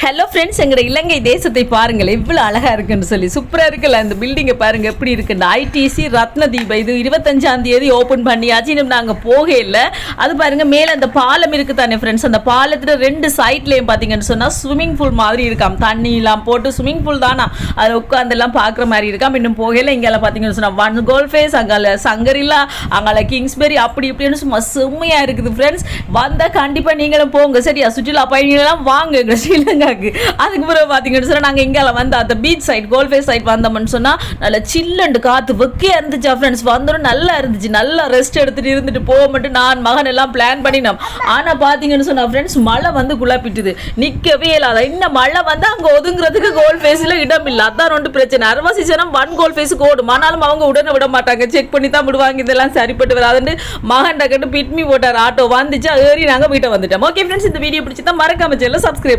Hello friends, எங்களோட இலங்கை தேசத்தை பாருங்கள் எவ்வளோ அழகாக இருக்குன்னு சொல்லி. சூப்பராக இருக்குல்ல அந்த பில்டிங்கை பாருங்கள் எப்படி இருக்குது. இந்த ஐடிசி ரத்னதீப இது 25ஆம் தேதி ஓப்பன் பண்ணியாச்சு. இன்னும் நாங்கள் போக இல்லை. அது பாருங்கள் மேலே அந்த பாலம் இருக்குது தானே ஃப்ரெண்ட்ஸ். அந்த பாலத்தில் 2 சைட்லேயும் பார்த்தீங்கன்னு சொன்னால் ஸ்விம்மிங் பூல் மாதிரி இருக்காம். தண்ணியெலாம் போட்டு ஸ்விம்மிங் பூல் தானா அதில் உட்காந்துலாம் பார்க்குற மாதிரி இருக்காம். இன்னும் போகல. இங்கே பார்த்தீங்கன்னு சொன்னால் ஒன் கோல் ஃபேஸ், அங்கே சங்கரிலா, அங்கே கிங்ஸ்பெரி அப்படி இப்படின்னு சும்மா செம்மையாக இருக்குது ஃப்ரெண்ட்ஸ். வந்தால் கண்டிப்பாக நீங்களும் போங்க சரியா. சுற்றுலா பயணிகளெல்லாம் வாங்க ஸ்ரீலங்கா. அதுக்கு பிறகு பார்த்தீங்கன்னு சொன்னால் நாங்கள் எங்கே வந்து அந்த பீச் சைட் கோல்ஃபேஸ் சைட் வந்தோம்னு சொன்னால் நல்லா சில்லுண்டு காற்று வெக்கையாக இருந்துச்சு ஃப்ரெண்ட்ஸ். வந்தோம் நல்லா இருந்துச்சு. நல்லா ரெஸ்ட் எடுத்துகிட்டு இருந்துட்டு போக மட்டும் நான் மகன் எல்லாம் பிளான் பண்ணினோம். ஆனால் பார்த்தீங்கன்னு சொன்னால் ஃப்ரெண்ட்ஸ் மழை வந்து குழப்பிட்டுது. நிற்கவே இல்லாத இன்னும் மழை வந்து அங்கே ஒதுங்குறதுக்கு கோல்ஃபேஸில் இடம் இல்லை. அதான் ரெண்டு பிரச்சனை. அரவாசி ஜனம் ஒன் கோல்ஃபேஸுக்கு ஓடும். ஆனாலும் அவங்க உடனே விட மாட்டாங்க. செக் பண்ணி தான் விடுவாங்க. இதெல்லாம் சரிப்பட்டு வராதுன்னு மகன் டக்கட்டு பிட்மி போட்டார். ஆட்டோ வந்துச்சு ஏறி நாங்கள் வீட்டை வந்துட்டோம். ஓகே ஃப்ரெண்ட்ஸ், இந்த வீடியோ பிடிச்சி தான் மறக்காம சேனலை சப்ஸ்கிரைப்